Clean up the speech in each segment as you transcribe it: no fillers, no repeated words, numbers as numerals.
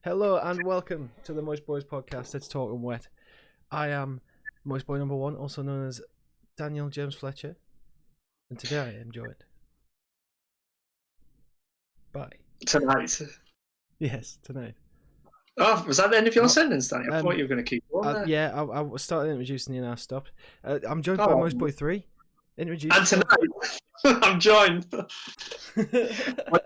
Hello and welcome to the Moist Bois podcast. It's Talking Wet. I am Moist Boy number 1, also known as Daniel James Fletcher, and today I am joined by Tonight. yes tonight. Oh, was that the end of your sentence, Danny? I thought you were going to keep going there. Yeah, I started introducing you and I stopped. I'm joined by Moist Boy 3. Introduce and tonight I'm joined by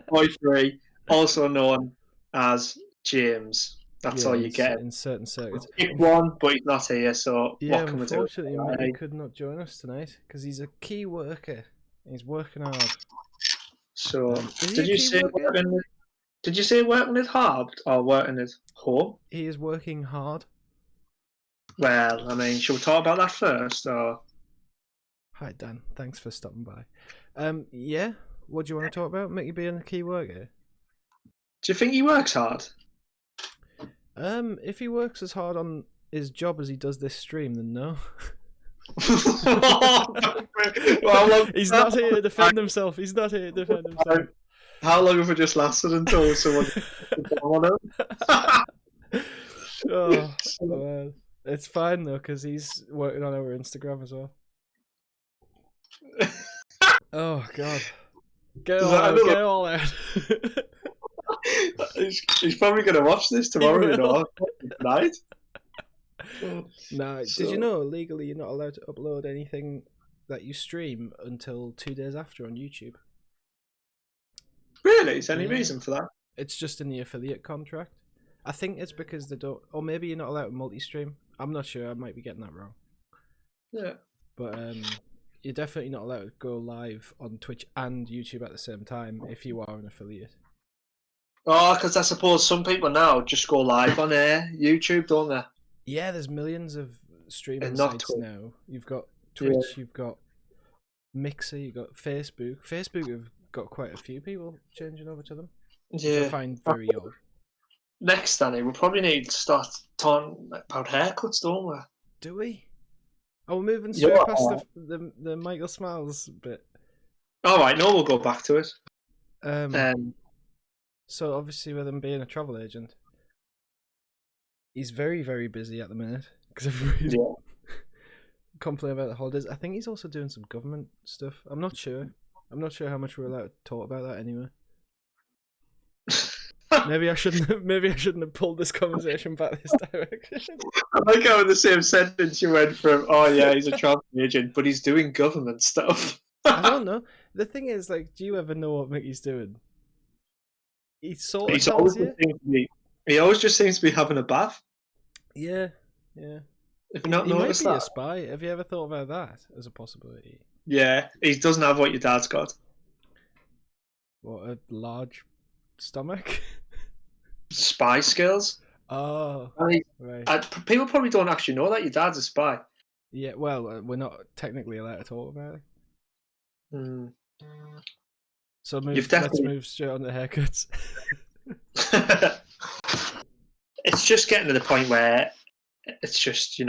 Boy 3, also known as James. That's all you get. In certain circuits. Pick one, but he's not here, so yeah, what can we do? Unfortunately, he could not join us tonight because he's a key worker. He's working hard. So, did you say working with hard or working with home? He is working hard. Well, I mean, should we talk about that first, or? Hi Dan, thanks for stopping by. Yeah, what do you want to talk about? Mickey being a key worker. Do you think he works hard? If he works as hard on his job as he does this stream, then no. He's not here to defend himself. He's not here to defend himself. How long have we just lasted until someone? Oh, well, it's fine though because he's working on our Instagram as well. Oh God, get all out. He's probably going to watch this tomorrow, tonight. Nah, did you know legally you're not allowed to upload anything that you stream until 2 days after on YouTube? Really? Is there any reason for that? It's just in the affiliate contract. I think it's because they don't, or maybe you're not allowed to multi-stream. I'm not sure. I might be getting that wrong. Yeah. But you're definitely not allowed to go live on Twitch and YouTube at the same time if you are an affiliate. Oh, because I suppose some people now just go live on YouTube, don't they? Yeah, there's millions of streaming sites now. You've got Twitch, you've got Mixer, you've got Facebook. Facebook have got quite a few people changing over to them. Yeah. Which I find very odd. Next, Danny, we probably need to start talking about haircuts, don't we? Do we? Oh, we're moving straight past the Michael Smiles bit. Alright, no, we'll go back to it. So obviously with him being a travel agent, he's very, very busy at the minute because everybody's complaining about the holidays. I think he's also doing some government stuff. I'm not sure. I'm not sure how much we're allowed to talk about that anyway. Maybe I shouldn't have pulled this conversation back this direction. I like how in the same sentence you went from, oh yeah, he's a travel agent, but he's doing government stuff. I don't know. The thing is, like, do you ever know what Mickey's doing? He sort of tells you. He always just seems to be having a bath. Yeah, yeah. If you not he noticed might be that. a spy. Have you ever thought about that as a possibility? Yeah, he doesn't have what your dad's got. What, a large stomach? Spy skills. Oh, right. People probably don't actually know that your dad's a spy. Yeah, well, we're not technically allowed to talk about it. Mm. So let's move straight on to haircuts. It's just getting to the point where it's just,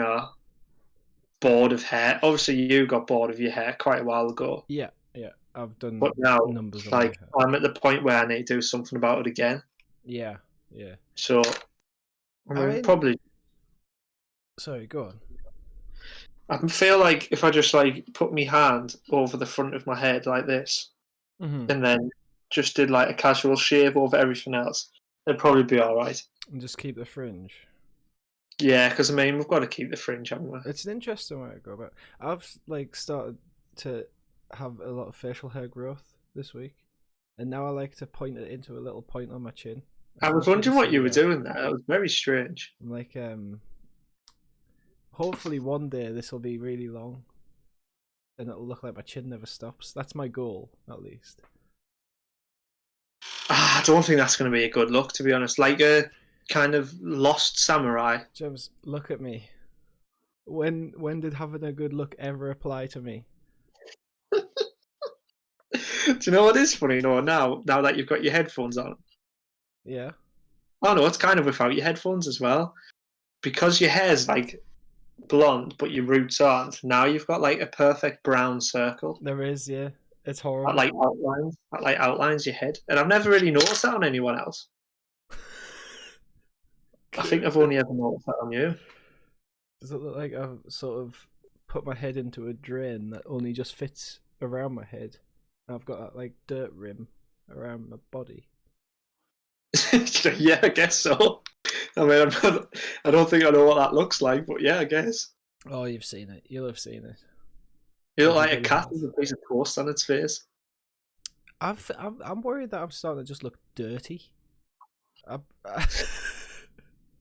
bored of hair. Obviously, you got bored of your hair quite a while ago. Yeah. I've done but now, numbers on like, I'm at the point where I need to do something about it again. Yeah. So, I mean, probably... Sorry, go on. I feel like if I just, put my hand over the front of my head like this, and then just did, a casual shave over everything else, it'd probably be alright. And just keep the fringe. Yeah, because, I mean, we've got to keep the fringe, haven't we? It's an interesting way to go about it. I've, started to have a lot of facial hair growth this week, and now I like to point it into a little point on my chin. I was wondering what you were doing there. That was very strange. I'm like, hopefully one day this will be really long, and it'll look like my chin never stops. That's my goal, at least. I don't think that's going to be a good look, to be honest. Like a kind of lost samurai. James, look at me. When did having a good look ever apply to me? Do you know what is funny? Now that you've got your headphones on. Yeah. Oh no, it's kind of without your headphones as well. Because your hair's blonde, but your roots aren't. Now you've got a perfect brown circle. There is, yeah. It's horrible. That outlines your head, and I've never really noticed that on anyone else. I think I've only ever noticed that on you. Does it look like I've sort of put my head into a drain that only just fits around my head? I've got that like dirt rim around my body. Yeah, I guess so. I mean, I don't think I know what that looks like, but yeah, I guess. Oh, you've seen it. You'll have seen it. You look like a Everybody cat has. with a piece of toast on its face. I'm worried that I'm starting to just look dirty.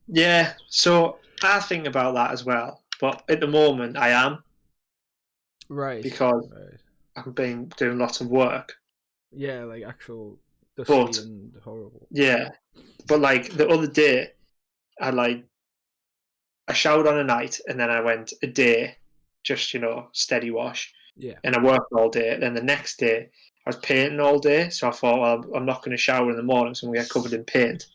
Yeah, so I think about that as well. But at the moment, I am. Right. Because I've been doing lots of work. Yeah, like actual dusty and horrible. Yeah. But like the other day, I showered on a night and then I went a day, just, steady wash. Yeah. And I worked all day. Then the next day, I was painting all day. So I thought, well, I'm not going to shower in the morning, so I'm going to get covered in paint.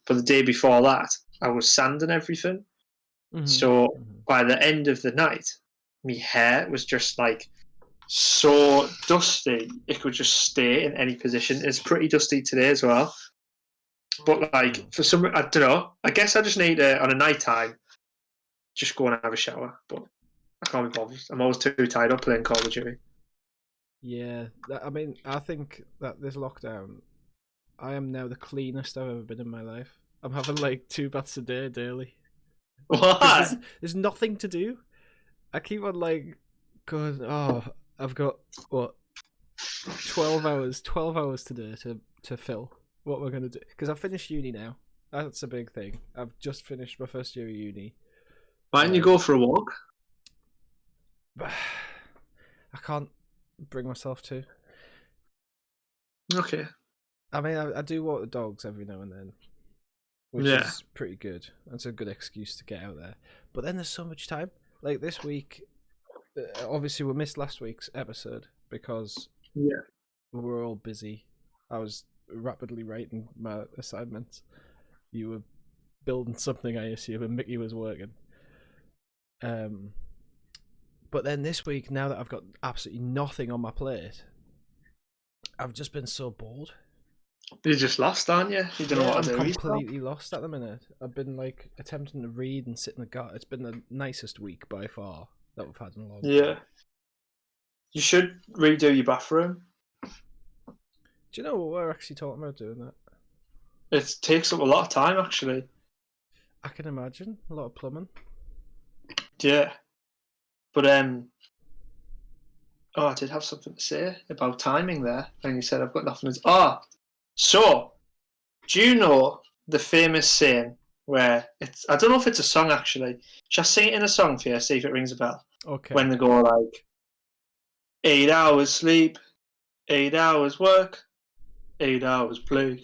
But the day before that, I was sanding everything. Mm-hmm. So by the end of the night, my hair was just like so dusty it could just stay in any position. It's pretty dusty today as well. But like for some, I don't know. I guess I just need to, on a night time, just go and have a shower. But I can't be bothered. I'm always too tied up playing Call of Duty. Yeah, I mean, I think that this lockdown, I am now the cleanest I've ever been in my life. I'm having like 2 baths a day daily. What? There's nothing to do. I keep on like going, oh, I've got what 12 hours today to fill. What we're gonna do, because I've finished uni now. That's a big thing. I've just finished my first year of uni. Why don't you go for a walk? I can't bring myself to. Okay. I mean, I do walk the dogs every now and then, which is pretty good. That's a good excuse to get out there. But then there's so much time. Like this week, obviously we missed last week's episode because we were all busy. I was rapidly writing my assignments. You were building something, I assume, and Mickey was working. But then this week, now that I've got absolutely nothing on my plate, I've just been so bored. You're just lost, aren't you? You don't know what to do. I'm completely lost at the minute. I've been like attempting to read and sit in the garden. It's been the nicest week by far that we've had in a long time. Yeah. You should redo your bathroom. Do you know what we're actually talking about doing that? It takes up a lot of time, actually. I can imagine. A lot of plumbing. Yeah. But, I did have something to say about timing there. And you said I've got nothing to... So, do you know the famous saying where it's... I don't know if it's a song, actually. Shall I sing it in a song for you? See if it rings a bell. Okay. When they go like, 8 hours sleep, 8 hours work, 8 hours play.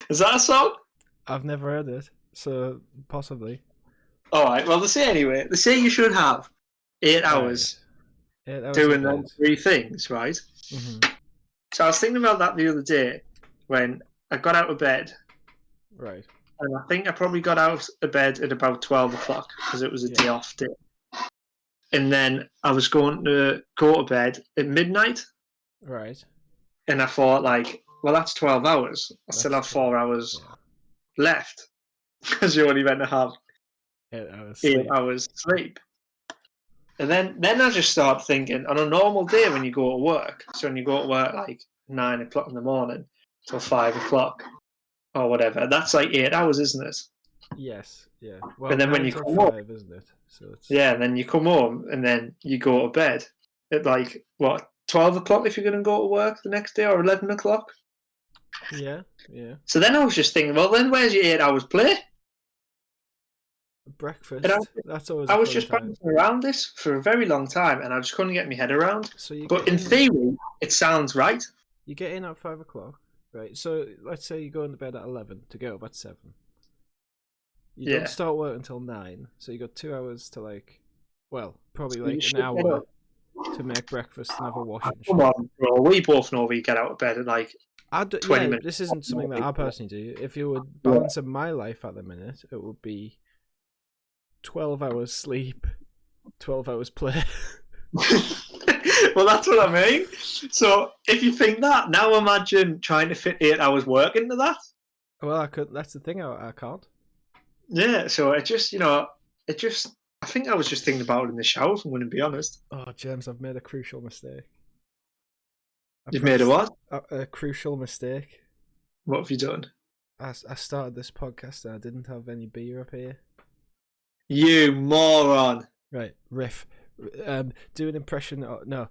Is that a song? I've never heard it, so possibly. Alright, well, they say anyway. They say you should have 8 hours, doing those 3 things, right? Mm-hmm. So I was thinking about that the other day when I got out of bed. Right. And I think I probably got out of bed at about 12 o'clock because it was a day off day. And then I was going to go to bed at midnight. Right. And I thought, like, well, that's 12 hours. I still have 4 hours left because you're only meant to have 8 hours sleep. And then I just started thinking, on a normal day when you go to work, so when you go to work like 9 o'clock in the morning till 5 o'clock or whatever, that's like 8 hours, isn't it? Yes, yeah. Well, and then when you come home, isn't it? So it's... Yeah, and then you come home and then you go to bed at like, what, 12 o'clock if you're going to go to work the next day, or 11 o'clock? Yeah, yeah. So then I was just thinking, well, then where's your 8 hours play? Breakfast. That's always. I was just bouncing around this for a very long time, and I just couldn't get my head around. But in theory, it sounds right. You get in at 5 o'clock, right? So let's say you go into bed at 11 to get up at 7. You don't start work until 9, so you got 2 hours to probably like an hour to make breakfast and have a wash. Come on, bro. We both know we get out of bed at like 20 minutes. This isn't something that I personally do. If you would balance in my life at the minute, it would be 12 hours sleep, 12 hours play. Well, that's what I mean. So if you think that, now imagine trying to fit 8 hours work into that. Well, I could. That's the thing. I can't. Yeah, so it just, I think I was just thinking about it in the shower, if I'm going to be honest. Oh, James, I've made a crucial mistake. You've made a what? A crucial mistake. What have you done? I started this podcast and I didn't have any beer up here. You moron. Right, riff. Do an impression. No.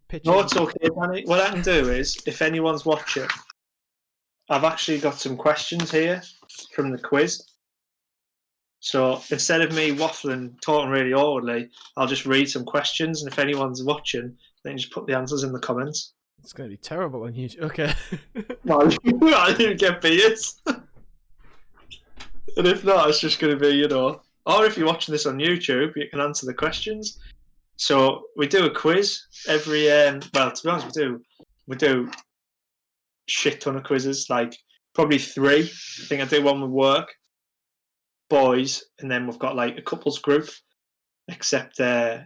Pitch. No, it's okay, Danny. What I can do is, if anyone's watching, I've actually got some questions here from the quiz. So instead of me waffling, talking really awkwardly, I'll just read some questions, and if anyone's watching, then just put the answers in the comments. It's going to be terrible on YouTube. Okay. No, I didn't get beers. And if not, it's just going to be, or if you're watching this on YouTube, you can answer the questions. So we do a quiz every, well, to be honest, we do shit ton of quizzes, like probably 3. I think I do one with work, boys, and then we've got like a couples group, except I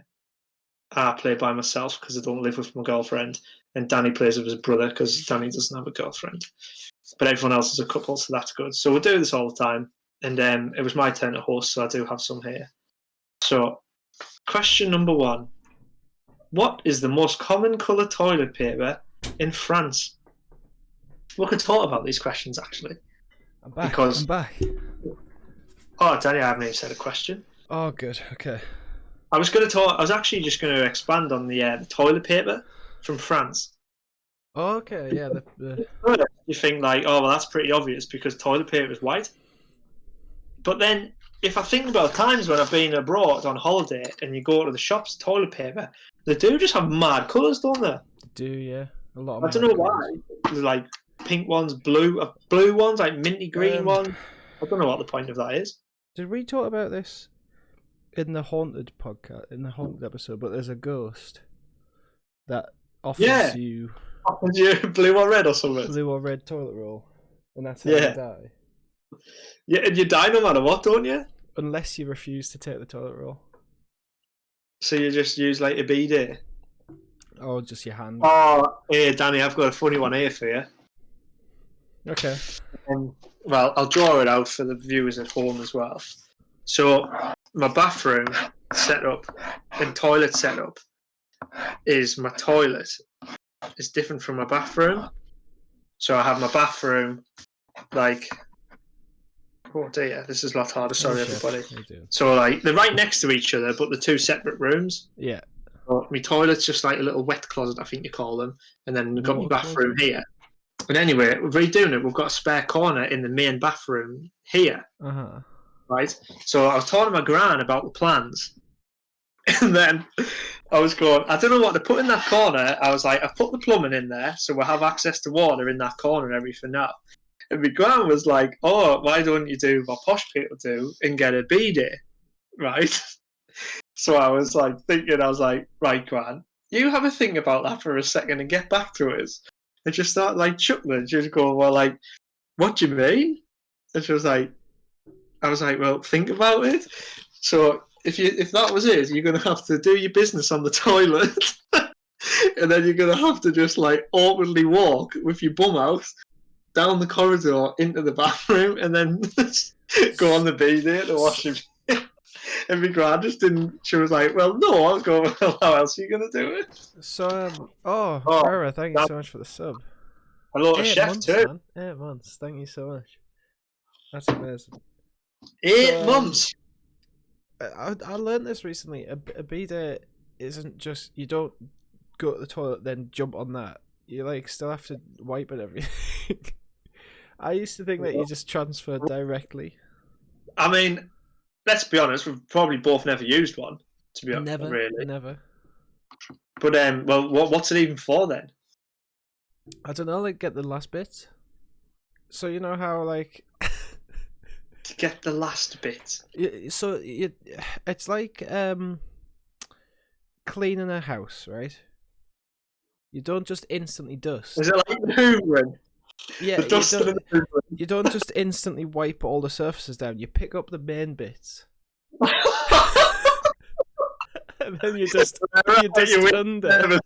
play by myself because I don't live with my girlfriend, and Danny plays with his brother because Danny doesn't have a girlfriend. But everyone else is a couple, so that's good. So we do this all the time, and it was my turn to host, so I do have some here. So, question number 1. What is the most common colour toilet paper in France? We could talk about these questions, actually. I'm back. Oh, Danny, I haven't even said a question. Oh, good. Okay. I was actually just going to expand on the toilet paper from France. Oh, okay, yeah. You think like, oh, well, that's pretty obvious because toilet paper is white. But then, if I think about times when I've been abroad on holiday and you go to the shops, toilet paper, they do just have mad colours, don't they? They do, yeah. A lot of. I don't know why. There's like pink ones, blue ones, like minty green ones. I don't know what the point of that is. Did we talk about this in the haunted podcast, in the haunted episode? But there's a ghost that offers you blue or red or something. Blue or red toilet roll, and that's how you die. Yeah, and you die no matter what, don't you? Unless you refuse to take the toilet roll. So you just use like a bidet? Or just your hand. Oh, hey Danny, I've got a funny one here for you. Okay. Well, I'll draw it out for the viewers at home as well. So, my bathroom setup and toilet setup is my toilet is different from my bathroom. So I have my bathroom like, oh dear, this is a lot harder. Sorry, everybody. So like they're right next to each other, but they're 2 separate rooms. Yeah. So my toilet's just like a little wet closet, I think you call them, and then we've got my bathroom here. And anyway, we're redoing it. We've got a spare corner in the main bathroom here. Right? So I was talking to my gran about the plans. And then I was going, I don't know what to put in that corner. I was like, I've put the plumbing in there, so we'll have access to water in that corner and everything now. And my gran was like, oh, why don't you do what posh people do and get a bidet? Right? So I was like thinking, right, gran, you have a think about that for a second and get back to us. And she started like chuckling. She was going, well, like, what do you mean? And she was like, I was like, well, think about it. So if that was it, you're going to have to do your business on the toilet. And then you're going to have to just like awkwardly walk with your bum out down the corridor into the bathroom and then go on the bidet to wash your And my gran just didn't. She was like, well, no, I'll go. Well, how else are you going to do it? So, Rara, thank you so much for the sub. Hello, a chef months, too. Man. 8 months. Thank you so much. That's amazing. 8 months. I learned this recently. A bidet isn't just you don't go to the toilet then jump on that. You like still have to wipe it everything. I used to think that you just transfer directly. I mean, let's be honest. We've probably both never used one. To be honest, really. Never. But well, what's it even for then? I don't know. Like, get the last bit. So you know how like. To get the last bit. So it's like cleaning a house, right? You don't just instantly dust. Is it like hoovering? Yeah, you don't just instantly wipe all the surfaces down. You pick up the main bits. And then you just under.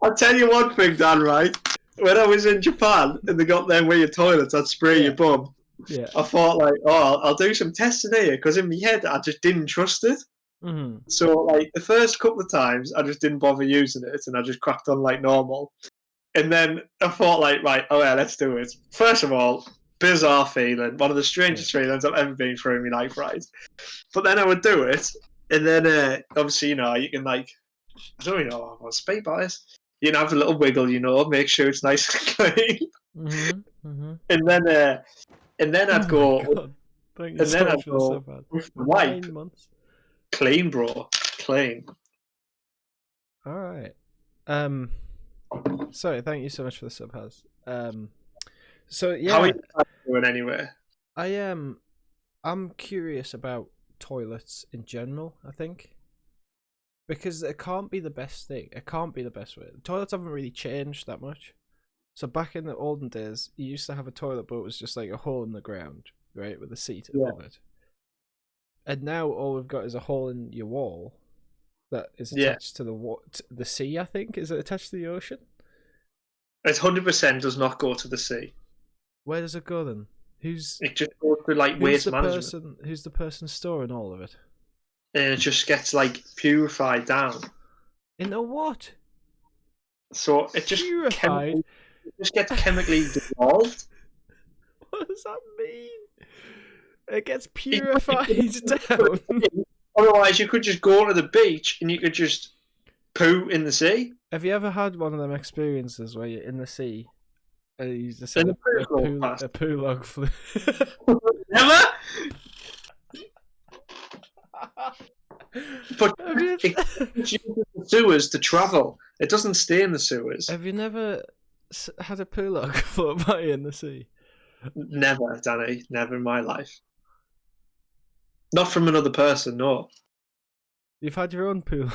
I'll tell you one thing, Dan, right? when I was in Japan and they got them weird toilets, I'd spray your bum. Yeah. I thought like, oh, I'll do some testing here because in my head I just didn't trust it. Mm-hmm. So like the first couple of times I just didn't bother using it and I just cracked on like normal. And then I thought like, right, oh yeah, let's do it. First of all, bizarre feeling, one of the strangest feelings I've ever been through in my life, right? But then I would do it, and then obviously, you know, you can like, I don't even know, I'll speak by this. You can have a little wiggle, you know, make sure it's nice and clean. Mm-hmm. Mm-hmm. And then I'd go, Thank you so much for the sub ad. with the wipe. 9 months. Clean, bro, clean. All right. Sorry, thank you so much for the sub has. So yeah. How are you doing anyway? I'm curious about toilets in general, I think. Because it can't be the best thing. It can't be the best way. Toilets haven't really changed that much. So back in the olden days, you used to have a toilet, but it was just like a hole in the ground, right, with a seat above it. And now all we've got is a hole in your wall that is attached to the sea. I think is it attached to the ocean? It 100% does not go to the sea. Where does it go then? It just goes to like waste management. Who's the person storing all of it? And it just gets like purified down. Into what? So it just purified. It just gets chemically dissolved. What does that mean? It gets purified down. Otherwise, you could just go to the beach and you could just poo in the sea. Have you ever had one of them experiences where you're in the sea and you just a poo log flew? Never. But it uses the sewers to travel. It doesn't stay in the sewers. Have you never had a poo log float by in the sea? Never, Danny. Never in my life. Not from another person, no. You've had your own poo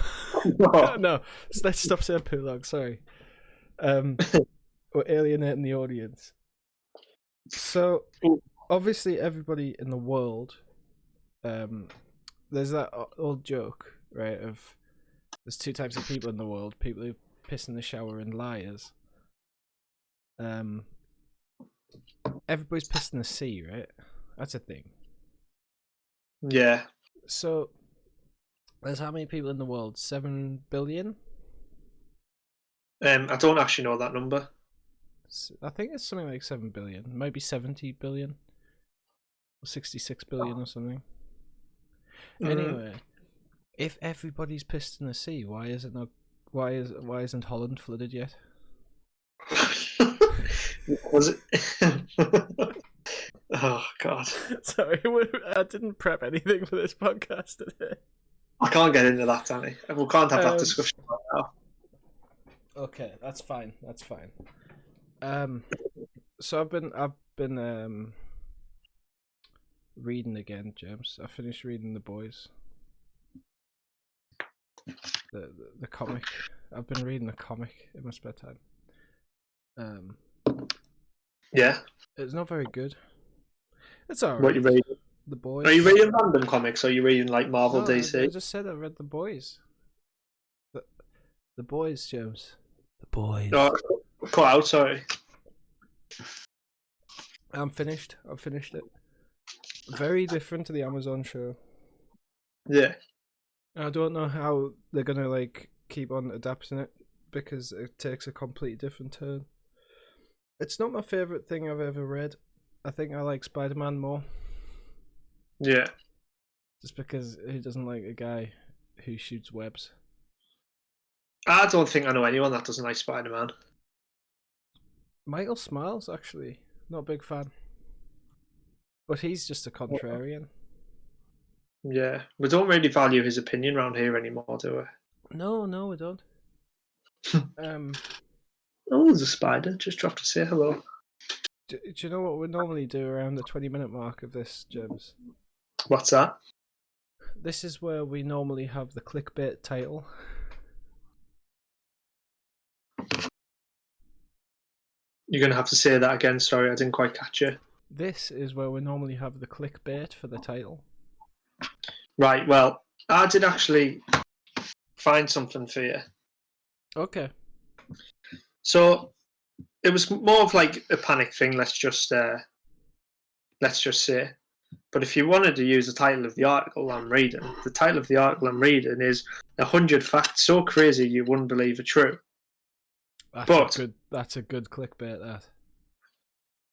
log? No, let's stop saying poo log, sorry. We're alienating the audience. So, obviously everybody in the world, there's that old joke, right, of there's two types of people in the world, people who piss in the shower and liars. Everybody's pissed in the sea, right? That's a thing. Yeah. So, there's how many people in the world? 7 billion? I don't actually know that number. I think it's something like 7 billion. Maybe 70 billion. Or 66 billion or something. Anyway, if everybody's pissed in the sea, why isn't Holland flooded yet? Was it? Oh God! Sorry, I didn't prep anything for this podcast today. I can't get into that, Danny. We can't have that discussion right now. Okay, that's fine. That's fine. So I've been reading again, James. I finished reading The Boys. The comic. I've been reading the comic in my spare time. Yeah. It's not very good. It's alright. What are you reading? The Boys. Are you reading random comics or are you reading like Marvel, DC? I just said I read The Boys. The Boys, James. The Boys. No, cut out, sorry. I'm finished. I've finished it. Very different to the Amazon show. Yeah. I don't know how they're gonna like keep on adapting it because it takes a completely different turn. It's not my favourite thing I've ever read. I think I like Spider-Man more. Yeah. Just because who doesn't like a guy who shoots webs? I don't think I know anyone that doesn't like Spider-Man. Michael Smiles, actually. Not a big fan. But he's just a contrarian. Yeah. We don't really value his opinion around here anymore, do we? No, we don't. Oh, there's a spider. Just dropped to say hello. Do you know what we normally do around the 20-minute mark of this, James? What's that? This is where we normally have the clickbait title. You're going to have to say that again. Sorry, I didn't quite catch you. This is where we normally have the clickbait for the title. Right, well, I did actually find something for you. Okay. So, it was more of like a panic thing. Let's just say. But if you wanted to use the title of the article I'm reading, the title of the article I'm reading is 100 facts so crazy you wouldn't believe are true. That's a good clickbait, that.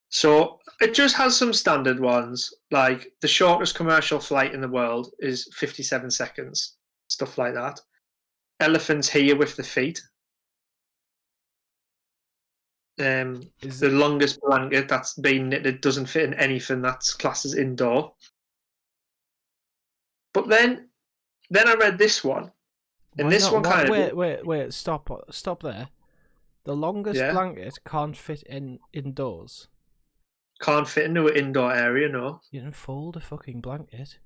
So it just has some standard ones, like the shortest commercial flight in the world is 57 seconds, stuff like that. Elephants here with the feet. The longest blanket that's been knitted doesn't fit in anything that's classed as indoor. But then I read this one, and Why this not? one kind of wait, stop there. The longest blanket can't fit indoors. Can't fit into an indoor area, no. You don't fold a fucking blanket.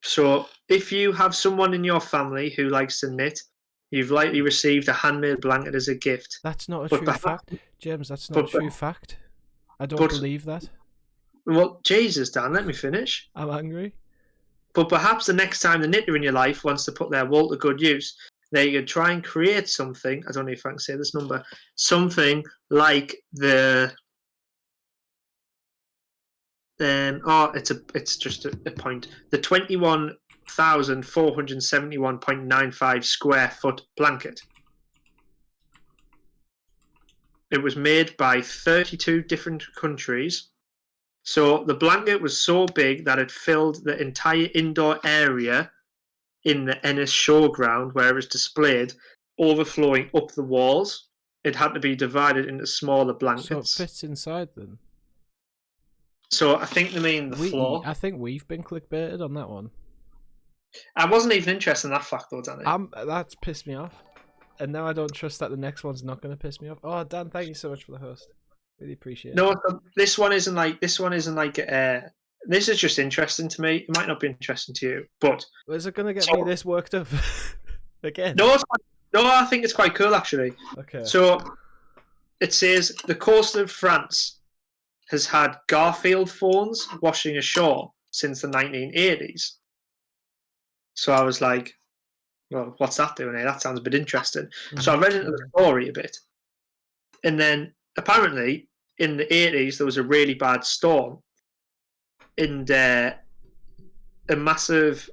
So if you have someone in your family who likes to knit, you've likely received a handmade blanket as a gift. That's not a true fact, James. That's not a true fact. I don't believe that. Well, Jesus, Dan, let me finish. I'm angry. But perhaps the next time the knitter in your life wants to put their wool to good use, they could try and create something. I don't know if I can say this number. Something like the. It's just a point. The 21,471.95 square foot blanket. It was made by 32 different countries. So the blanket was so big that it filled the entire indoor area in the Ennis showground where it was displayed, overflowing up the walls. It had to be divided into smaller blankets. So it fits inside then? So I think they mean the floor. I think we've been clickbaited on that one. I wasn't even interested in that fact though, Danny. That's pissed me off. And now I don't trust that the next one's not going to piss me off. Oh, Dan, thank you so much for the host. Really appreciate it. No, this one isn't like. This is just interesting to me. It might not be interesting to you, but is it going to get me this worked up again? No, I think it's quite cool actually. Okay. So it says the coast of France has had Garfield phones washing ashore since the 1980s. So I was like, well, what's that doing here? That sounds a bit interesting. Mm-hmm. So I read into the story a bit. And then apparently in the 80s there was a really bad storm. And a massive,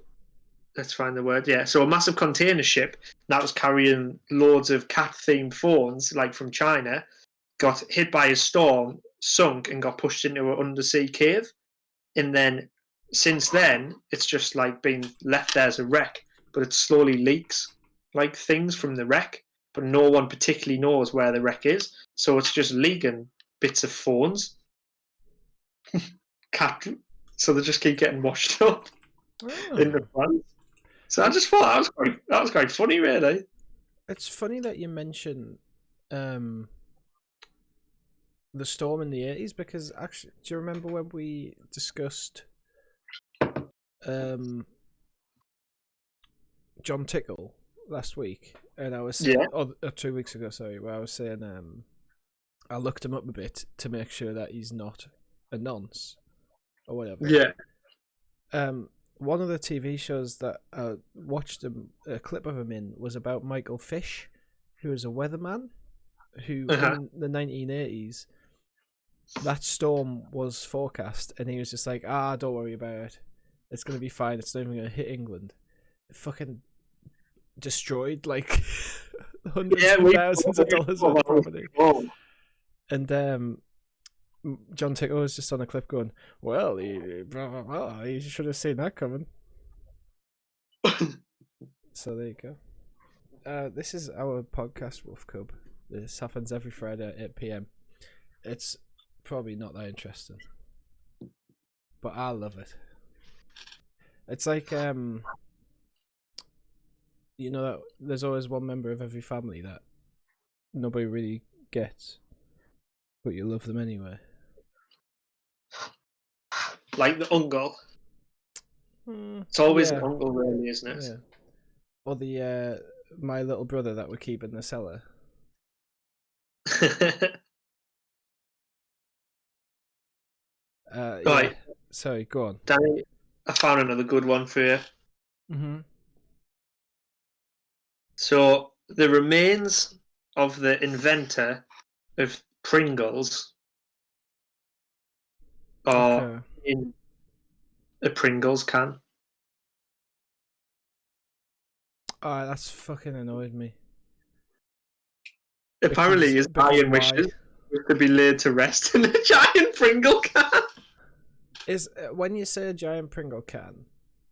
let's find the word, so a massive container ship that was carrying loads of cat-themed phones, like from China, got hit by a storm, sunk, and got pushed into an undersea cave. And then since then, it's just like been left there as a wreck, but it slowly leaks like things from the wreck, but no one particularly knows where the wreck is. So it's just leaking bits of phones. So they just keep getting washed up in the front. So I just thought that was quite funny, really. It's funny that you mention the storm in the 80s, because actually, do you remember when we discussed John Tickle last week? And I was or 2 weeks ago, sorry, where I was saying I looked him up a bit to make sure that he's not a nonce or whatever. Yeah. One of the TV shows that I watched a clip of him in was about Michael Fish, who is a weatherman, who in the 1980s, that storm was forecast, and he was just like, don't worry about it. It's going to be fine. It's not even going to hit England. It fucking destroyed like hundreds of thousands of dollars of property. And John Tickle was just on a clip going, well, he should have seen that coming. So there you go. This is our podcast, Wolf Cub. This happens every Friday at 8 p.m. It's probably not that interesting, but I love it. It's like, that there's always one member of every family that nobody really gets, but you love them anyway. Like the uncle. It's always an uncle, really, isn't it? Yeah. Or the my little brother that we keep in the cellar. Right. Sorry, go on. Danny, I found another good one for you. Mm-hmm. So, the remains of the inventor of Pringles are Okay. in a Pringles can. Oh, that's fucking annoyed me. Apparently, his Because dying why? wishes was to be laid to rest in a giant Pringle can. Is when you say a giant Pringle can,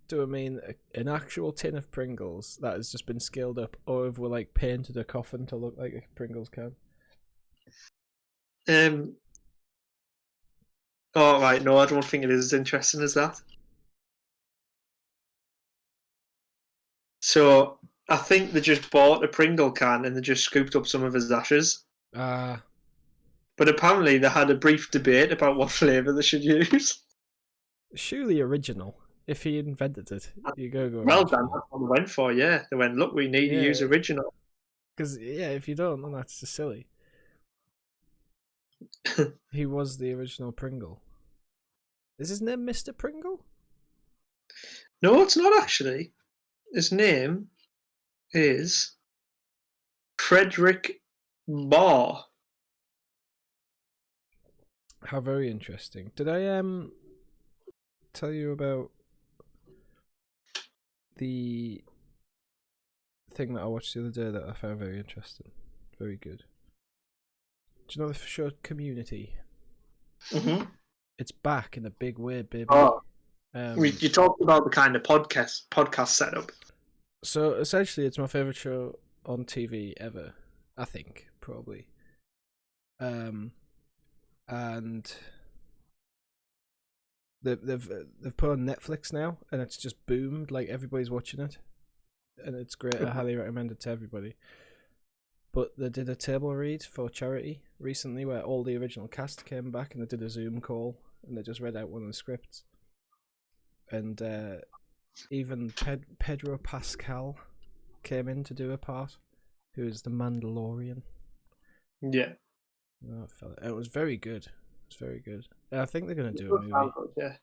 do I mean an actual tin of Pringles that has just been scaled up, or have we like painted a coffin to look like a Pringles can? Oh right, no, I don't think it is as interesting as that. So I think they just bought a Pringle can and they just scooped up some of his ashes. Ah. But apparently they had a brief debate about what flavour they should use. Surely original. If he invented it, you go Well original. done, that's what they went for, yeah. They went, look, we need to use original. Because, yeah, if you don't, then that's just silly. He was the original Pringle. Is his name Mr. Pringle? No, it's not actually. His name is Frederick Barr. How very interesting. Did I tell you about the thing that I watched the other day that I found very interesting? Very good. Do you know the show Community? Mm-hmm. It's back in a big way, baby. Oh, you talked about the kind of podcast setup. So essentially, it's my favorite show on TV ever. I think probably. And they've put on Netflix now, and it's just boomed. Like everybody's watching it, and it's great. I highly recommend it to everybody. But they did a table read for charity recently, where all the original cast came back, and they did a Zoom call, and they just read out one of the scripts. And even Pedro Pascal came in to do a part, who is the Mandalorian. Yeah. Oh, it was very good. It's very good. I think they're going to do a movie. Yeah.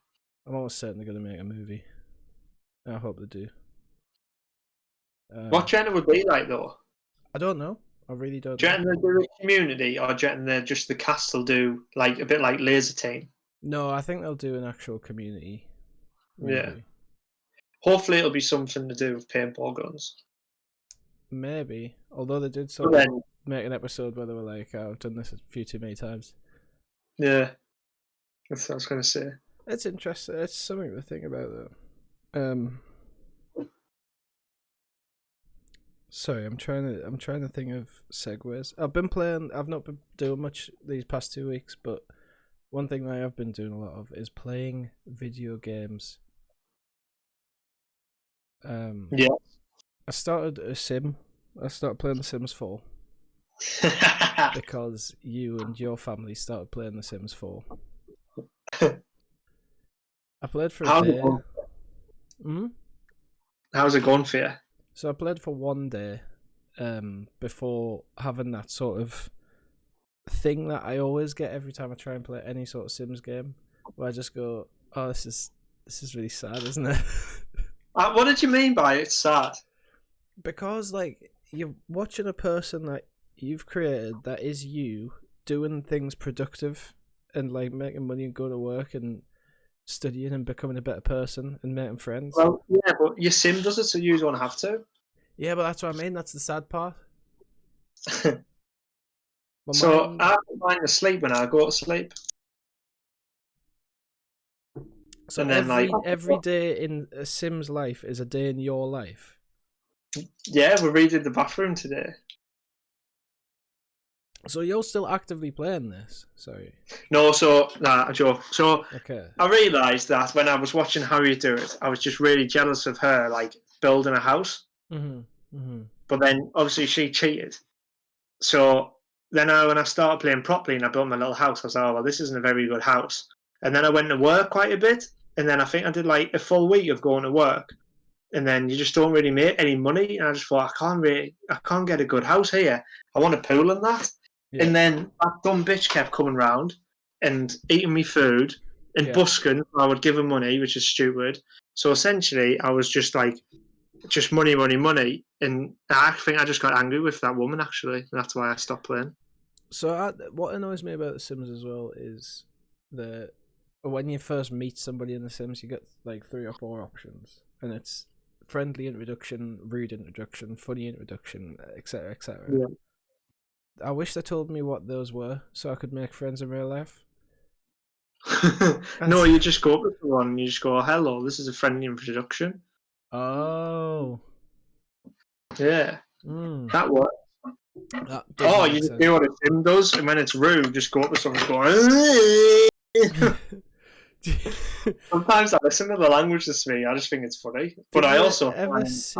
I'm almost certain they're going to make a movie. I hope they do. What genre would be like, though? I don't know. I really don't Do you know. reckon they'll do a Community, or do you reckon just the cast will do like a bit like Laser Team? No, I think they'll do an actual Community movie. Yeah. Hopefully it'll be something to do with paintball guns. Maybe. Although they did sort of make an episode where they were like, oh, I've done this a few too many times. Yeah. That's what I was going to say. It's interesting. It's something to think about, though. Sorry, I'm trying to think of segues. I've not been doing much these past 2 weeks, but one thing that I have been doing a lot of is playing video games. Yeah. I started a sim. I started playing The Sims 4. Because you and your family started playing The Sims 4. I played for a day. How's it going for you? So I played for 1 day before having that sort of thing that I always get every time I try and play any sort of Sims game, where I just go, oh, this is really sad, isn't it? What did you mean by it's sad? Because, like, you're watching a person that you've created that is you doing things productive and, like, making money and going to work and studying and becoming a better person and making friends. Well, yeah, but your sim does it, so you don't have to. Yeah, but that's what I mean. That's the sad part. So I don't mind to sleep when I go to sleep. So every day in a Sim's life is a day in your life. Yeah, we redid the bathroom today. So you're still actively playing this? Sorry. No, a joke. So okay. I realised that when I was watching Harriet do it, I was just really jealous of her, like, building a house. But then, obviously, she cheated. So then when I started playing properly and I built my little house, I was like, oh, well, this isn't a very good house. And then I went to work quite a bit. And then I think I did, like, a full week of going to work. And then you just don't really make any money. And I just thought, I can't get a good house here. I want a pool and that. Yeah. And then that dumb bitch kept coming round and eating me food and busking. I would give her money, which is stupid. So essentially, I was just like, just money. And I think I just got angry with that woman, actually. And that's why I stopped playing. So what annoys me about The Sims as well is that when you first meet somebody in The Sims, you get like 3 or 4 options, and it's friendly introduction, rude introduction, funny introduction, etc., etc. Yeah. I wish they told me what those were so I could make friends in real life. No, you just go up to someone and you just go, "Hello, this is a friendly introduction." Oh. Yeah, that works. That Oh, you just do what a sim does, and when it's rude, just go up to someone and go. Sometimes I listen to the language to me. I just think it's funny, but I also ever see.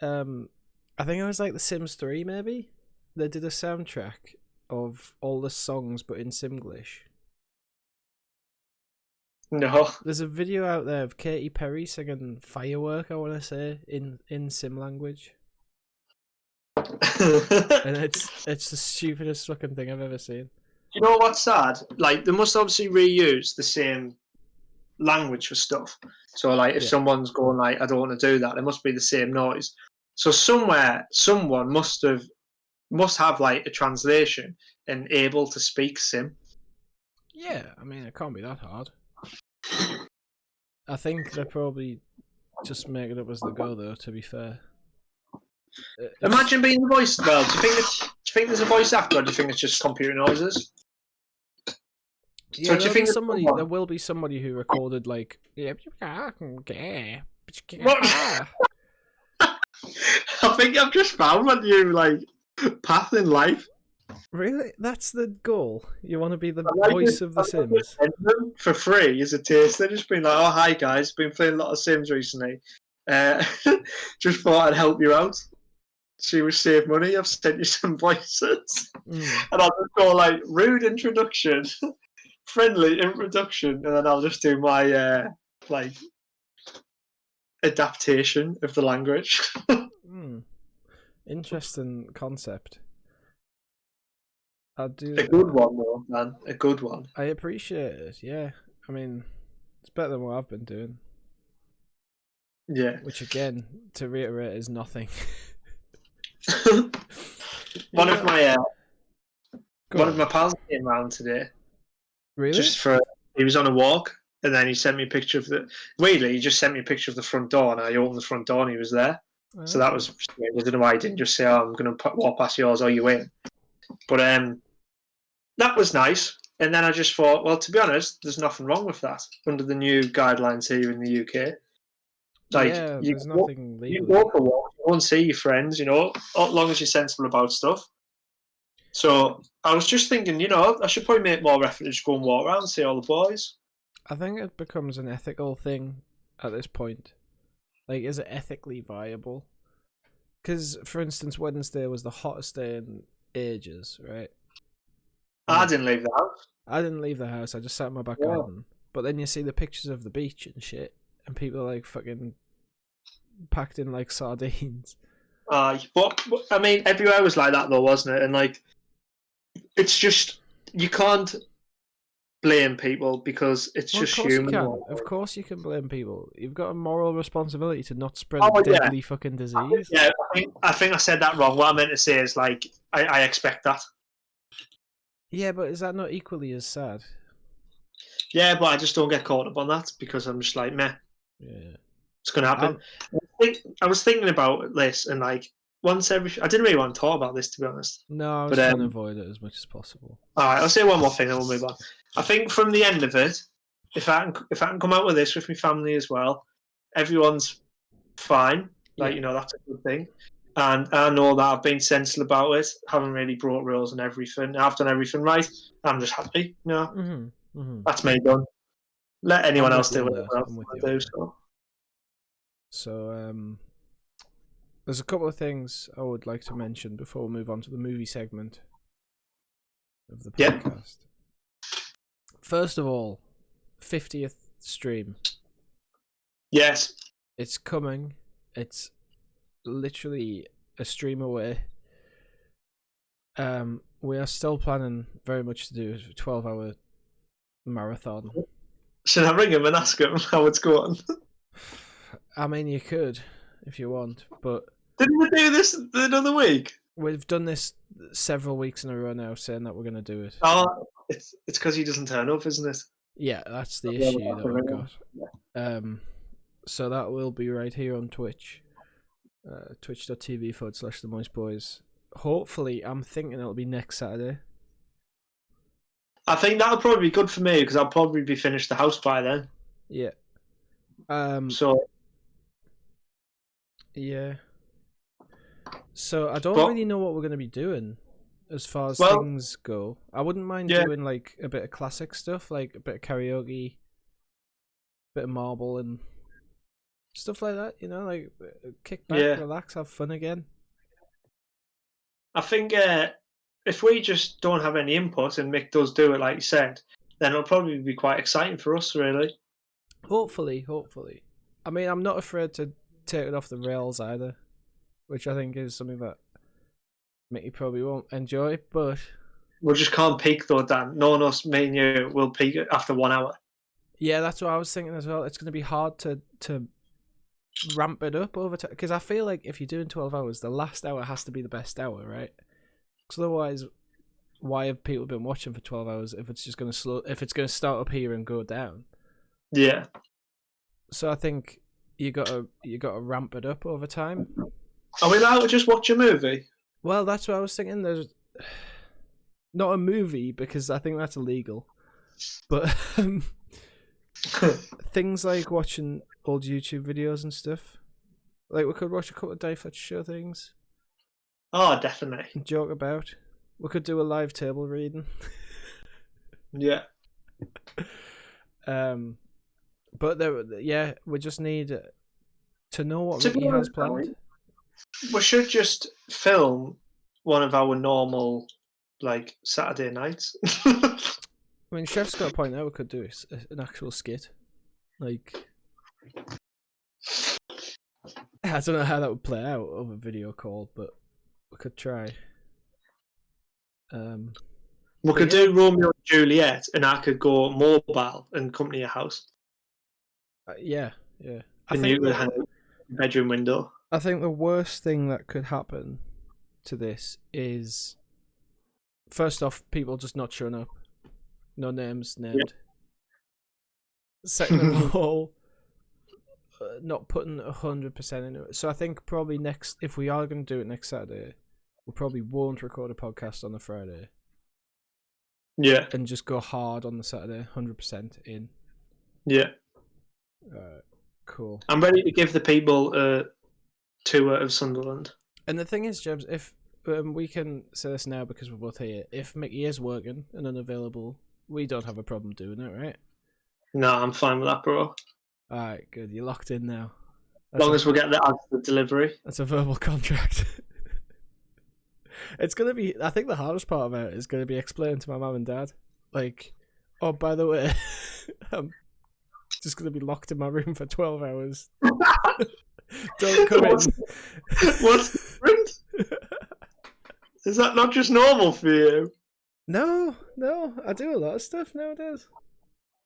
I think it was like The Sims 3, maybe. They did a soundtrack of all the songs, but in Simglish. No. There's a video out there of Katy Perry singing "Firework," I want to say, in Sim language. And it's the stupidest fucking thing I've ever seen. You know what's sad? Like, they must obviously reuse the same language for stuff. So, like, if someone's going like, "I don't want to do that," it must be the same noise. So somewhere, someone must have like a translation and able to speak Sim. Yeah, I mean, it can't be that hard. I think they probably just make it up as they go, though. To be fair. Imagine being the voice. Well, do you think there's a voice actor, or do you think it's just computer noises? Yeah, so do you think there will be somebody who recorded like, what? I think I've just found a new like path in life. Really? That's the goal? You want to be the voice of The Sims? For free as a taste. They've just been like, "Oh, hi guys, been playing a lot of Sims recently. Just thought I'd help you out. See we save money. I've sent you some voices." And I'll just go like, "Rude introduction, friendly introduction," and then I'll just do my like adaptation of the language. Interesting concept. I'll do a good one though, man. A good one. I appreciate it. Yeah, I mean, it's better than what I've been doing. Yeah. Which again, to reiterate, is nothing. One of my pals came round today. Really? He was on a walk, and then he sent me a picture of he just sent me a picture of the front door, and I opened the front door, and he was there. Oh. So that was strange. I don't know why he didn't just say, "Oh, I'm going to walk past yours. Are you in?" But that was nice. And then I just thought, well, to be honest, there's nothing wrong with that under the new guidelines here in the UK. Like, yeah, there's nothing legal. You walk a walk, you won't see your friends, as long as you're sensible about stuff. So I was just thinking, I should probably make more effort to just go and walk around and see all the boys. I think it becomes an ethical thing at this point. Like, is it ethically viable? Because, for instance, Wednesday was the hottest day in ages, right? I didn't leave the house. I didn't leave the house. I just sat in my back garden. But then you see the pictures of the beach and shit, and people are like fucking packed in like sardines. But I mean, everywhere was like that though, wasn't it? And like, it's just you can't blame people because it's just human. Of course, you can blame people. You've got a moral responsibility to not spread deadly fucking disease. Yeah, I think I said that wrong. What I meant to say is like, I expect that. Yeah, but is that not equally as sad? Yeah, but I just don't get caught up on that because I'm just like, meh. Yeah, it's gonna happen. I was thinking about this, and like I didn't really want to talk about this, to be honest. No, I was trying to avoid it as much as possible. All right, I'll say one more thing, and we'll move on. I think from the end of it, if I can come out with this with my family as well, everyone's fine. Like that's a good thing. And I know that I've been sensible about it, haven't really brought rules and everything. I've done everything right. I'm just happy. That's me done. Let anyone else do what they do. So, there's a couple of things I would like to mention before we move on to the movie segment of the podcast. First of all, 50th stream. Yes. It's coming. It's literally a stream away. We are still planning very much to do a 12-hour marathon. Should I ring him and ask him how it's going? I mean, you could if you want, but didn't we do this the other week? We've done this several weeks in a row now, saying that we're going to do it. Oh, it's because he doesn't turn up, isn't it? Yeah, that's the issue that we've got. Yeah. So that will be right here on Twitch. Twitch.tv/Themoistbois. Hopefully, I'm thinking it'll be next Saturday. I think that'll probably be good for me because I'll probably be finished the house by then. Yeah. Yeah. So I don't really know what we're going to be doing as far as things go. I wouldn't mind doing like a bit of classic stuff, like a bit of karaoke, bit of marble and stuff like that, you know, like kick back, relax, have fun again. I think if we just don't have any input and Mick does do it like you said, then it'll probably be quite exciting for us, really. Hopefully. I mean, I'm not afraid to take it off the rails either, which I think is something that Mickey probably won't enjoy, but... We just can't peak though, Dan. No one else, me and you, will peak after 1 hour. Yeah, that's what I was thinking as well. It's going to be hard to ramp it up over time, because I feel like if you're doing 12 hours, the last hour has to be the best hour, right? Because otherwise, why have people been watching for 12 hours if it's just going to if it's going to start up here and go down? Yeah. So I think you got to ramp it up over time. Are we allowed to just watch a movie? Well, that's what I was thinking. There's not a movie because I think that's illegal, but things like watching old YouTube videos and stuff. Like we could watch a couple of Dave Fletcher show things. Oh, definitely. And joke about. We could do a live table reading. Yeah. But we just need to know what Mickey has planned. We should just film one of our normal, like, Saturday nights. I mean, Chef's got a point there. We could do an actual skit. Like, I don't know how that would play out over video call, but we could try. We could do Romeo and Juliet, and I could go mobile and come to your house. Yeah. And you could hang out the bedroom window. I think the worst thing that could happen to this is, first off, people just not showing up. No names named. Yeah. Second of all, not putting 100% into it. So I think probably if we are going to do it next Saturday, we probably won't record a podcast on the Friday. Yeah. And just go hard on the Saturday, 100% in. Yeah. Cool. I'm ready to give the people a tour of Sunderland. And the thing is, James, if we can say this now because we're both here, if Mickey is working and unavailable, we don't have a problem doing it, right? No, I'm fine with that, bro. Alright, good. You're locked in now. As long as we get the delivery. That's a verbal contract. It's going to be... I think the hardest part about it is going to be explaining to my mum and dad. Like, oh, by the way, I'm just going to be locked in my room for 12 hours. Don't come in. What's different? Is that not just normal for you? No. I do a lot of stuff nowadays.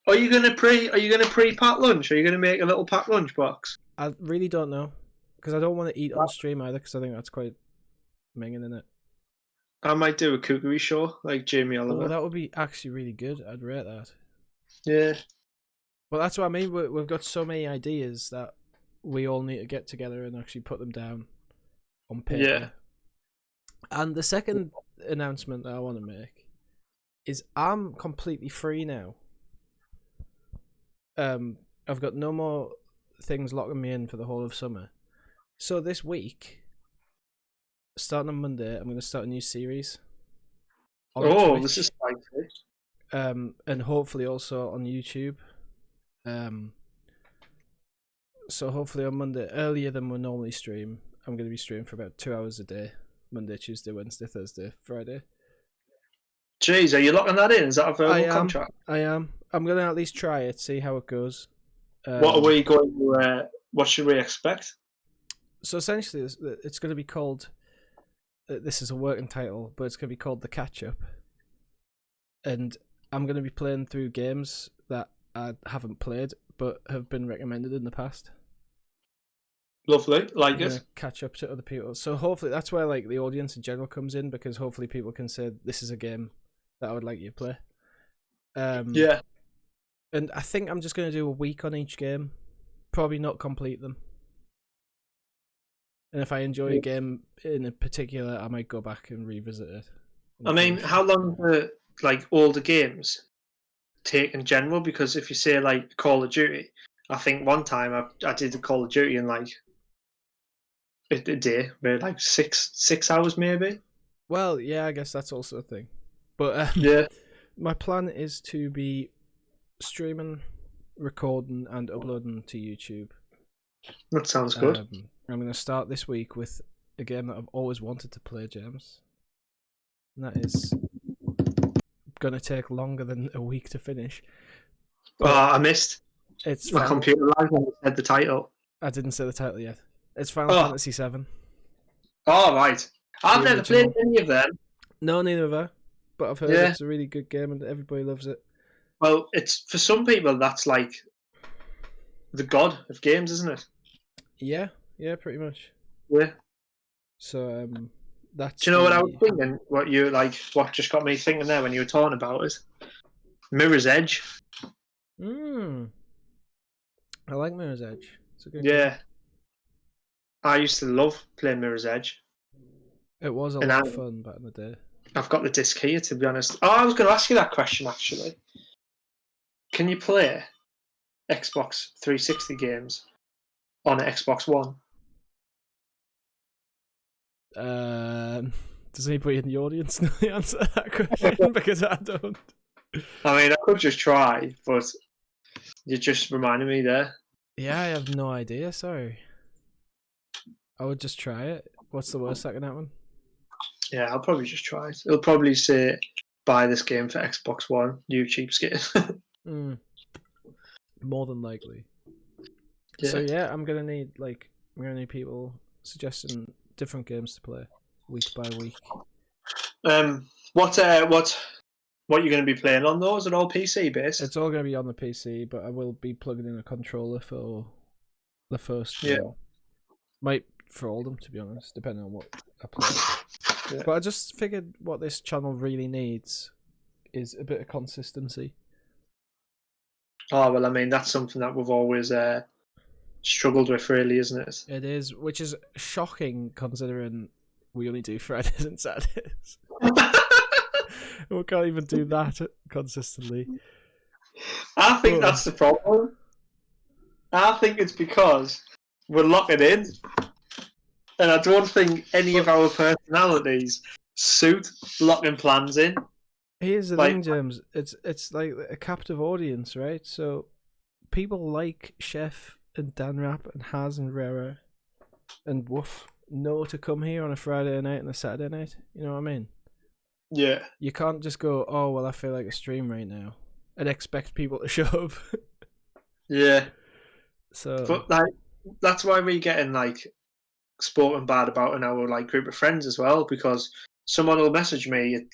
Are you gonna pre-pack lunch? Are you gonna make a little packed lunch box? I really don't know, because I don't want to eat on stream either, because I think that's quite minging in it. I might do a cookery show like Jamie Oliver. Oh, that would be actually really good. I'd rate that. Yeah. Well, that's what I mean. We've got so many ideas that we all need to get together and actually put them down on paper. Yeah. And the second announcement that I want to make is I'm completely free now. I've got no more things locking me in for the whole of summer. So this week, starting on Monday, I'm going to start a new series. Oh, this is spicy. And hopefully also on YouTube. So hopefully on Monday, earlier than we normally stream, I'm going to be streaming for about 2 hours a day. Monday, Tuesday, Wednesday, Thursday, Friday. Jeez, are you locking that in? Is that a verbal contract? I am. I'm going to at least try it, see how it goes. What are we going to... what should we expect? So essentially, it's going to be called... this is a working title, but it's going to be called The Catch-Up. And I'm going to be playing through games that I haven't played, but have been recommended in the past. Lovely, like You're gonna it. catch up to other people. So hopefully that's where like the audience in general comes in, because hopefully people can say this is a game that I would like you to play. Yeah. And I think I'm just gonna do a week on each game, probably not complete them. And if I enjoy a game in a particular, I might go back and revisit it. I mean, how long do like older games take in general? Because if you say like Call of Duty, I think one time I did the Call of Duty in like a day, maybe like six hours maybe. Well, yeah, I guess that's also a thing. But Yeah, my plan is to be streaming, recording, and uploading to YouTube. that sounds good. I'm going to start this week with a game that I've always wanted to play, James. And that is going to take longer than a week to finish. Oh, I missed. It's my computer live when you said the title. I didn't say the title yet. It's Final Fantasy VII. Oh, right. I've never played any of them. No, neither have I. But I've heard it's a really good game and everybody loves it. Well, it's for some people that's like the god of games, isn't it? Yeah, pretty much. Yeah. So that's. Do you know what I was thinking? What just got me thinking there when you were talking about it? Mirror's Edge. I like Mirror's Edge. It's a good game. Yeah. I used to love playing Mirror's Edge. It was a lot of fun back in the day. I've got the disc here, to be honest. Oh, I was going to ask you that question, actually. Can you play Xbox 360 games on Xbox One? Does anybody in the audience know the answer to that question? Because I don't. I mean, I could just try, but you just reminded me there. Yeah, I have no idea, sorry. I would just try it. What's the worst that can happen? Yeah, I'll probably just try it. It'll probably say, buy this game for Xbox One, you cheapskate. More than likely. Yeah. So yeah, I'm gonna need people suggesting different games to play week by week. What are you going to be playing on those? Are all PC based? It's all going to be on the PC, but I will be plugging in a controller for the first game. Yeah. Might for all of them, to be honest, depending on what I play. Yeah. But I just figured what this channel really needs is a bit of consistency. Oh, well, I mean, that's something that we've always struggled with, really, isn't it? It is, which is shocking considering we only do Fridays and Saturdays. We can't even do that consistently. I think that's the problem. I think it's because we're locking in. And I don't think any of our personalities suit locking plans in. Here's the thing, James. It's like a captive audience, right? So people like Chef and Dan Rap and Haz and Rera and Woof know to come here on a Friday night and a Saturday night. You know what I mean? Yeah. You can't just go, oh, well, I feel like a stream right now, and expect people to show up. Yeah. So, but that's why we're getting spoken bad about in our group of friends as well, because someone will message me at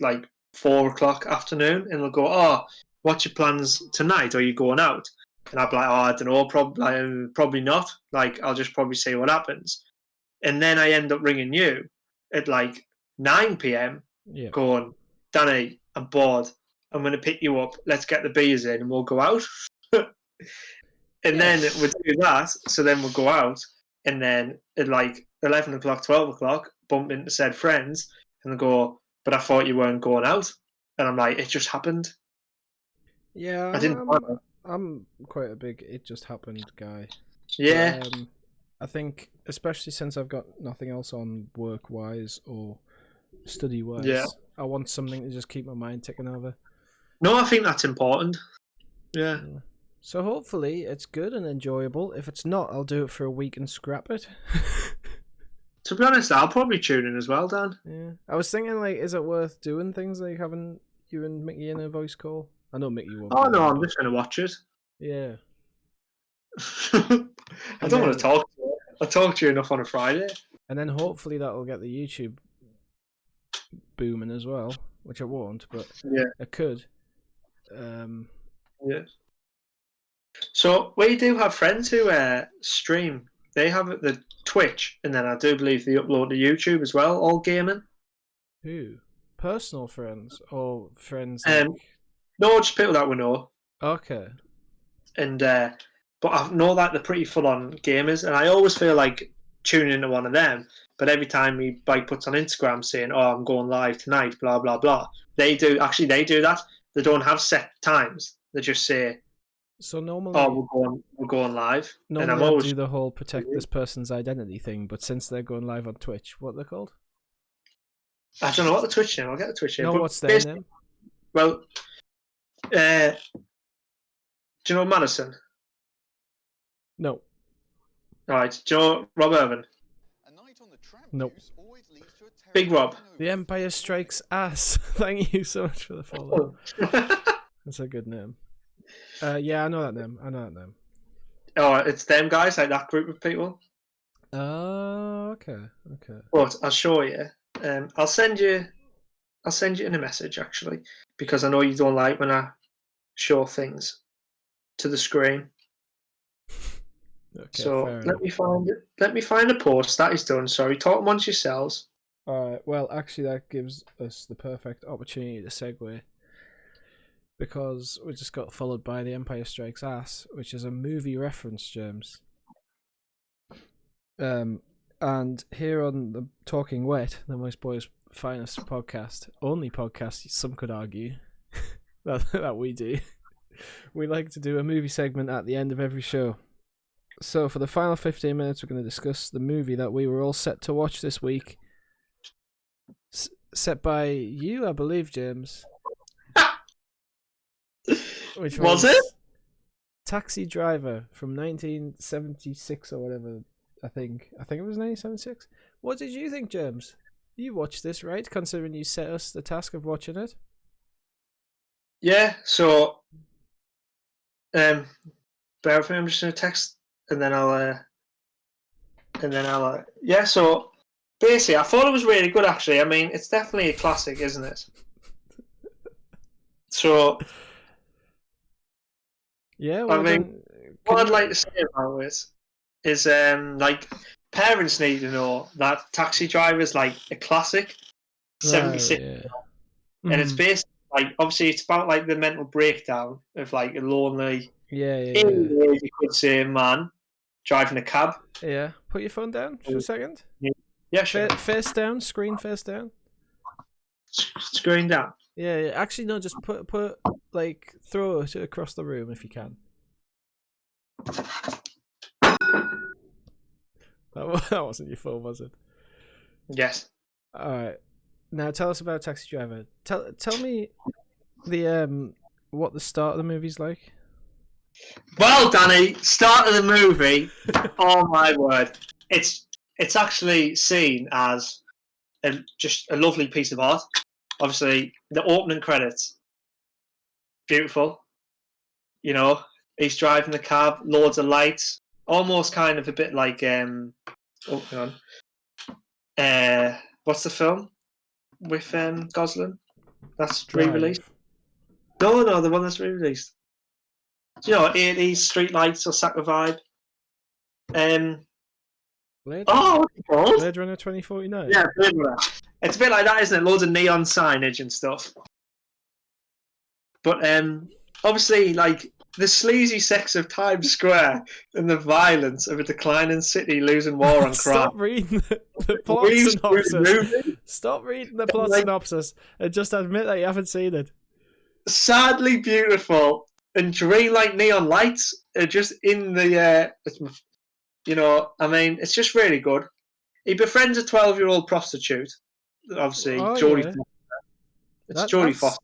4:00 afternoon and they'll go, "Oh, what's your plans tonight? Are you going out?" And I'll be like, "Oh, I don't know, probably not. I'll just probably see what happens." And then I end up ringing you at 9 p.m. going, "Danny, I'm bored. I'm going to pick you up. Let's get the beers in and we'll go out." And then we'll do that. So then we'll go out. And then at 11 o'clock, 12 o'clock, bump into said friends and they'll go, "But I thought you weren't going out." And I'm like, "It just happened." Yeah, I'm quite a big "it just happened" guy. Yeah. But, I think, especially since I've got nothing else on work-wise or study-wise, I want something to just keep my mind ticking over. No, I think that's important. Yeah. So hopefully it's good and enjoyable. If it's not, I'll do it for a week and scrap it. To be honest, I'll probably tune in as well, Dan. Yeah. I was thinking, is it worth doing things like having you and Mickey in a voice call? I know Mickey won't. Oh, no, I'm just going to watch it. Yeah. I don't want to talk to you. I talk to you enough on a Friday. And then hopefully that'll get the YouTube booming as well, which I won't, but it could. Yeah. So we do have friends who stream They have the Twitch, and then I do believe they upload to YouTube as well, all gaming. Who? Personal friends or friends? Like... No, just people that we know. Okay. And but I know that they're pretty full on gamers, and I always feel like tuning into one of them. But every time he puts on Instagram saying, "Oh, I'm going live tonight," blah blah blah, they do that. They don't have set times. They just say, so normally, "Oh, we're going live." Normally, and I'm always do the whole protect this person's identity thing. But since they're going live on Twitch, what they're called? I don't know what the Twitch name. I'll get the Twitch name. No, what's their name? Well, do you know Madison? No. All right. Do you know Rob Irvin? Nope. Big Rob. The Empire Strikes Ass. Thank you so much for the follow. That's a good name. Yeah, I know that name. Oh, it's them guys, like that group of people. Oh, okay. But I'll show you. I'll send you in a message actually, because I know you don't like when I show things to the screen. Okay, so let me find a post that is done. Sorry, talk amongst yourselves. Alright, well actually that gives us the perfect opportunity to segue, because we just got followed by The Empire Strikes Ass, which is a movie reference, James. And here on the Talking Wet, the Moist Bois' finest podcast, only podcast some could argue that we do, we like to do a movie segment at the end of every show. So for the final 15 minutes, we're going to discuss the movie that we were all set to watch this week. Set by you, I believe, James. Which was it? Taxi Driver from 1976 or whatever. I think it was 1976. What did you think, James? You watched this, right? Considering you set us the task of watching it. Yeah. So, bear with me. I'm just gonna text, and then I'll. Yeah. So, basically, I thought it was really good. Actually, I mean, it's definitely a classic, isn't it? So. Yeah. Well, I mean, what I'd like to say about it is, like, parents need to know that Taxi Driver is like a classic, 76, and it's based like, obviously it's about like the mental breakdown of like a lonely, you could say, man driving a cab. Yeah, put your phone down for a second. Yeah, sure. Face down, screen face down. Screen down. Yeah. Actually, no, just put like throw it across the room if you can. That wasn't your phone, was it? Yes. All right. Now tell us about Taxi Driver. Tell me the what the start of the movie's like. Well, Danny, start of the movie. Oh my word! It's actually seen as just a lovely piece of art. Obviously, the opening credits, beautiful. You know, he's driving the cab, loads of lights, almost kind of a bit like oh, hang on. What's the film with Gosling? That's re-released. No, the one that's re-released. You know, 80s street lights or Sack of Vibe. Blade Runner 2049. Yeah, Blade Runner. It's a bit like that, isn't it? Loads of neon signage and stuff. But obviously, like the sleazy sex of Times Square and the violence of a declining city losing war on crime. Stop reading the plot synopsis. Stop reading the plot synopsis and just admit that you haven't seen it. Sadly beautiful and dreamlike neon lights are just in the you know, I mean, it's just really good. He befriends a 12-year-old prostitute, obviously. Jodie Foster. It's Jodie Foster.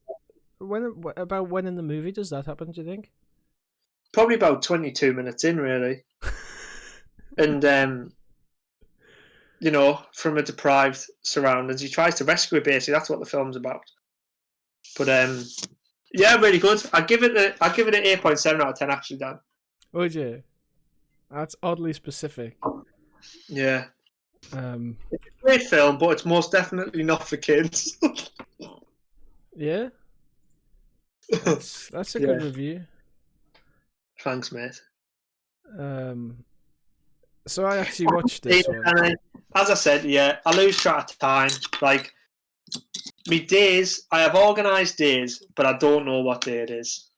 When in the movie does that happen, do you think? Probably about 22 minutes in, really. And you know, from a deprived surroundings, he tries to rescue her. Basically, that's what the film's about. But yeah, really good. I give it an 8.7 out of 10. Actually, Dan. Would you? That's oddly specific. Yeah. It's a great film, but it's most definitely not for kids. Yeah. That's a good review. Thanks, mate. So I actually watched this one. And as I said, yeah, I lose track of time. Like, me days, I have organised days, but I don't know what day it is.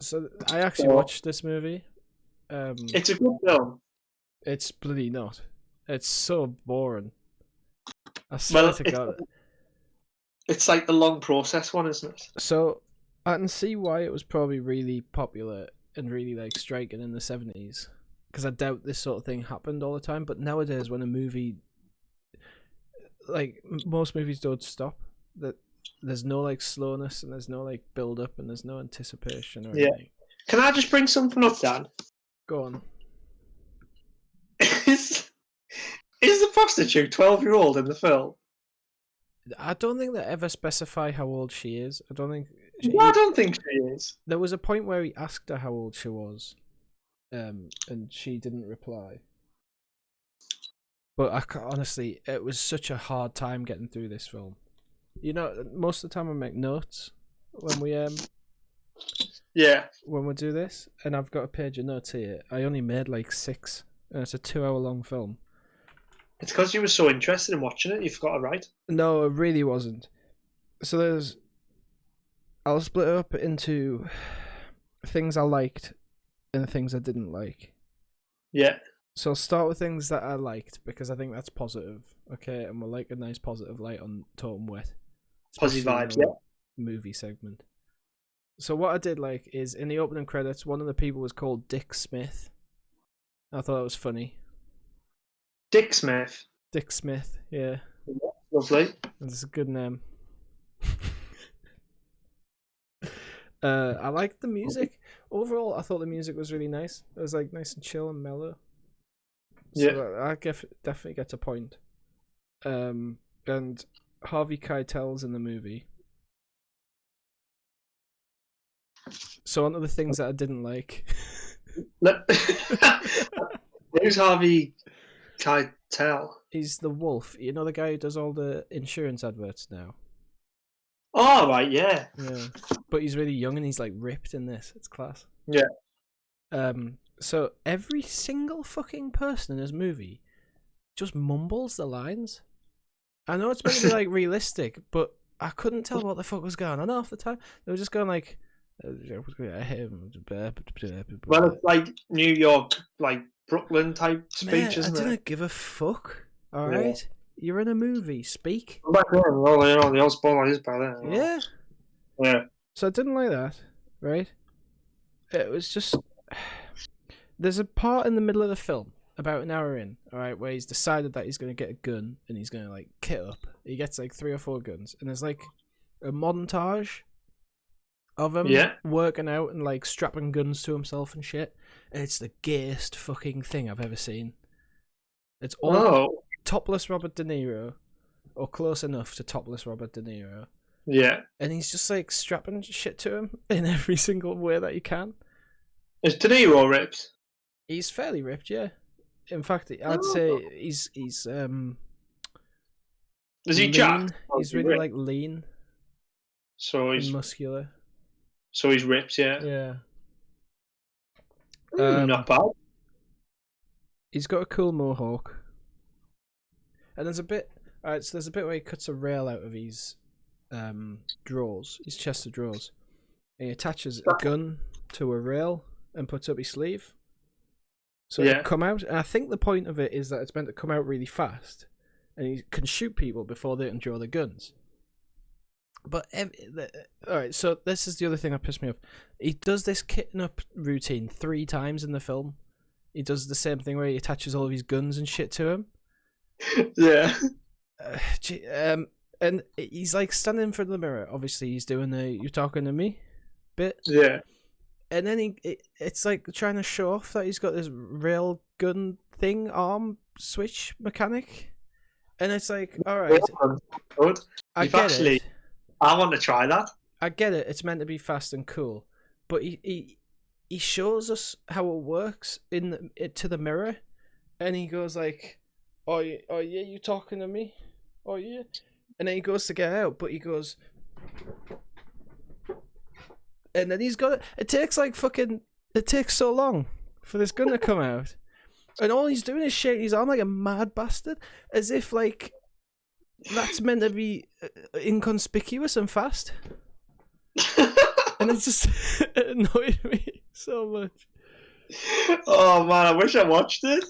So I actually watched this movie. It's a good film. It's bloody not. It's so boring. I swear to God. It's like the long process one, isn't it? So I can see why it was probably really popular and really like striking in the 70s. Because I doubt this sort of thing happened all the time. But nowadays, when a movie, like most movies, don't stop. That there's no like slowness and there's no like build up and there's no anticipation or anything. Can I just bring something up, Dan? Go on. Is the prostitute 12-year-old in the film? I don't think they ever specify how old she is. I don't think. I don't think she is. There was a point where he asked her how old she was, and she didn't reply. But honestly, it was such a hard time getting through this film. You know, most of the time I make notes when we when we do this, and I've got a page of notes here. I only made like 6, and it's a 2-hour-long film. It's because you were so interested in watching it, you forgot to write. No, it really wasn't. So I'll split it up into things I liked and things I didn't like. Yeah. So I'll start with things that I liked because I think that's positive. Okay, and we'll like a nice positive light on Totem Wet. Positive vibes, yeah. Movie segment. So what I did like is in the opening credits, one of the people was called Dick Smith. I thought that was funny. Dick Smith. Dick Smith, yeah. Lovely. That's a good name. I liked the music. Overall, I thought the music was really nice. It was like nice and chill and mellow. So I definitely get a point. And Harvey Keitel's in the movie. So on to the things that I didn't like. Who's Harvey Keitel? He's the wolf. You know the guy who does all the insurance adverts now? Oh, right, yeah. Yeah. But he's really young and he's like ripped in this. It's class. Yeah. So every single fucking person in this movie just mumbles the lines. I know it's meant to be like realistic, but I couldn't tell what the fuck was going on half the time. They were just going like well, it's like New York, like Brooklyn type speech, isn't it? I didn't give a fuck. Alright? You're in a movie, speak. Back then, well, you know, the Osbourne is back then. Yeah. Yeah. So I didn't like that, right? It was just there's a part in the middle of the film, about an hour in, alright, where he's decided that he's gonna get a gun and he's gonna like kit up. He gets like 3 or 4 guns, and there's like a montage of him working out and like strapping guns to himself and shit. And it's the gayest fucking thing I've ever seen. It's all topless Robert De Niro, or close enough to topless Robert De Niro. Yeah. And he's just like strapping shit to him in every single way that he can. Is De Niro ripped? He's fairly ripped, yeah. In fact, I'd say he's Is he lean. jacked? He's really like lean. So he's muscular. So he's ripped, yeah. Yeah. Not bad. He's got a cool mohawk. And there's a bit so there's a bit where he cuts a rail out of his drawers, his chest of drawers. And he attaches a gun to a rail and puts up his sleeve. So it'll come out, and I think the point of it is that it's meant to come out really fast, and he can shoot people before they can draw their guns. But alright, so this is the other thing that pissed me off. He does this kitting up routine 3 times in the film. He does the same thing where he attaches all of his guns and shit to him. Yeah. And he's like standing in front of the mirror. Obviously, he's doing the "you talking to me" bit. Yeah. And then it's like trying to show off that he's got this rail gun thing, arm switch mechanic. And it's like, alright. Good. I get it. I want to try that. I get it. It's meant to be fast and cool. But he shows us how it works to the mirror. And he goes like, oh yeah, you talking to me? Oh yeah. And then he goes to get out, but he goes... And then he's got it. It takes so long for this gun to come out. And all he's doing is shaking his arm like a mad bastard, as if like that's meant to be inconspicuous and fast. And it just annoyed me so much. Oh man, I wish I watched it.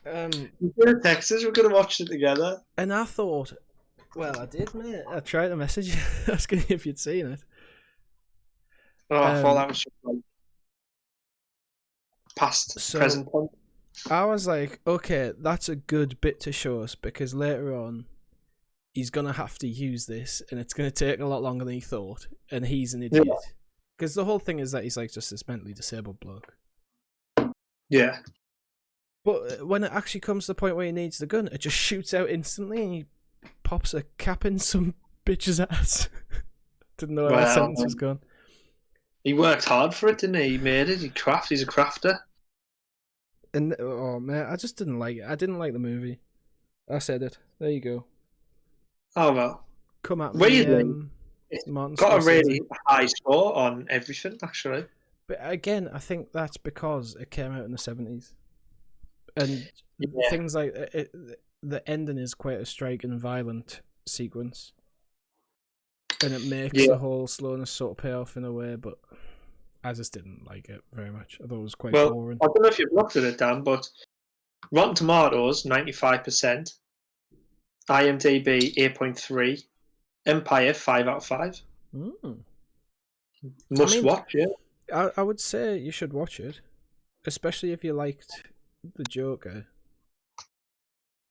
You could have texted us, we could have watched it together. And I thought, well, I did, mate. I tried to message you asking if you'd seen it. Oh, I thought that was just like past, present point. I was like, okay, that's a good bit to show us, because later on he's going to have to use this and it's going to take a lot longer than he thought, and he's an idiot. Because the whole thing is that he's like just this mentally disabled bloke. Yeah. But when it actually comes to the point where he needs the gun, it just shoots out instantly and he pops a cap in some bitch's ass. Didn't know where that sentence was gone. He worked hard for it, didn't he? He made it. He's a crafter. And oh man, I just didn't like it. I didn't like the movie. I said it. There you go. Oh well. Come at me. Weirdly, it's got a really high score on everything, actually. But again, I think that's because it came out in the 70s. And things like the ending is quite a striking and violent sequence. And it makes the whole slowness sort of pay off in a way, but I just didn't like it very much. I thought it was quite boring. I don't know if you've looked at it, Dan, but Rotten Tomatoes, 95%. IMDb, 8.3. Empire, 5 out of 5. Must watch, yeah. I would say you should watch it, especially if you liked the Joker.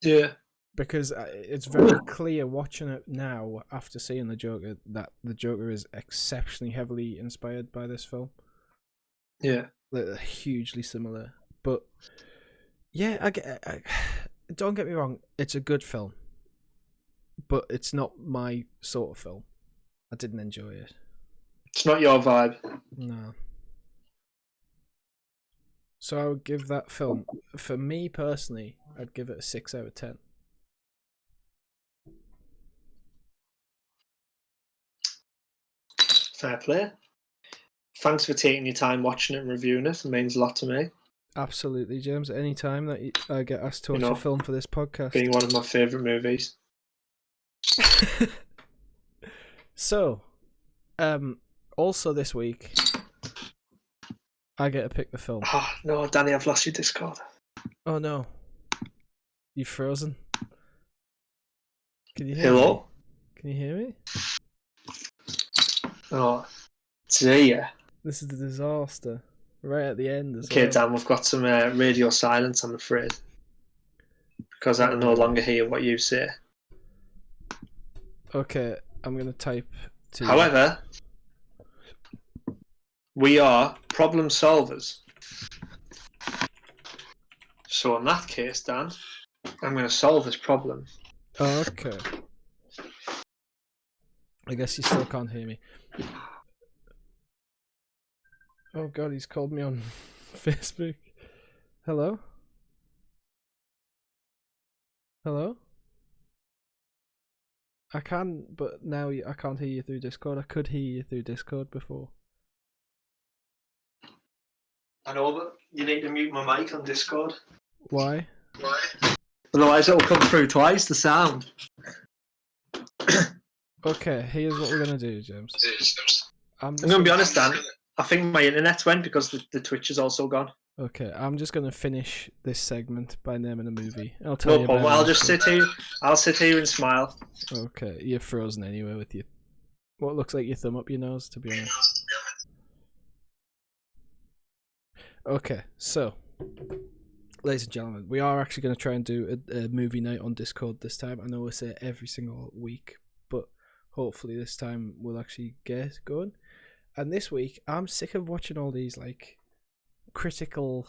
Yeah. Because it's very clear watching it now after seeing the Joker that the Joker is exceptionally heavily inspired by this film. Yeah. They're hugely similar. But yeah, I don't get me wrong, it's a good film. But it's not my sort of film. I didn't enjoy it. It's not your vibe. No. So I would give that film, for me personally, I'd give it a 6 out of 10. Fair play. Thanks for taking your time watching it and reviewing it. It means a lot to me. Absolutely, James. Any time that I get asked to watch a film for this podcast. Being one of my favourite movies. So, also this week, I get to pick the film. Oh, no, Danny, I've lost your Discord. Oh, no. You've frozen. Can you hear me? Can you hear me? Oh, dear. This is a disaster. Right at the end as well. Okay, Dan, we've got some radio silence, I'm afraid. Because I can no longer hear what you say. Okay, I'm going to type to... However, we are problem solvers. So in that case, Dan, I'm going to solve this problem. Okay. I guess you still can't hear me. Oh god, he's called me on Facebook. Hello? Hello? I can, but now I can't hear you through Discord. I could hear you through Discord before. I know, but you need to mute my mic on Discord. Why? Otherwise it'll come through twice, the sound. Okay, here's what we're going to do, James. I'm going to be honest, Dan. I think my internet's went because the Twitch is also gone. Okay, I'm just going to finish this segment by naming a movie. I'll tell you. No problem. I'll just sit here. I'll sit here and smile. Okay, you're frozen anyway with what looks like your thumb up your nose, to be honest. Okay, so, ladies and gentlemen, we are actually going to try and do a movie night on Discord this time. I know we say it every single week, but hopefully this time we'll actually get going. And this week, I'm sick of watching all these like critical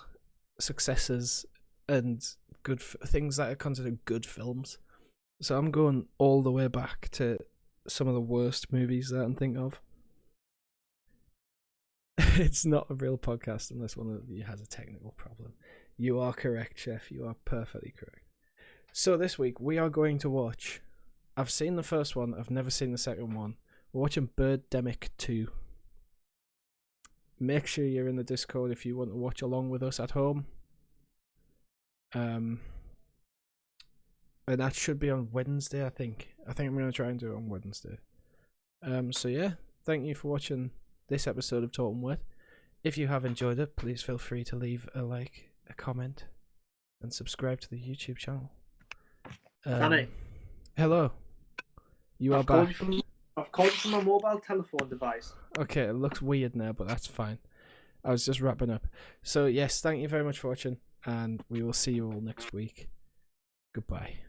successes and good things that are considered good films. So I'm going all the way back to some of the worst movies that I can think of. It's not a real podcast unless one of you has a technical problem. You are correct, Chef. You are perfectly correct. So this week, we are going to watch... I've seen the first one. I've never seen the second one. We're watching Birdemic 2. Make sure you're in the Discord if you want to watch along with us at home. And that should be on Wednesday, I think. I think I'm going to try and do it on Wednesday. So yeah, thank you for watching this episode of Talking Wet. If you have enjoyed it, please feel free to leave a like, a comment, and subscribe to the YouTube channel. Danny. Hello. You are back. I've called you from my mobile telephone device. Okay, it looks weird now, but that's fine. I was just wrapping up. So yes, thank you very much for watching, and we will see you all next week. Goodbye.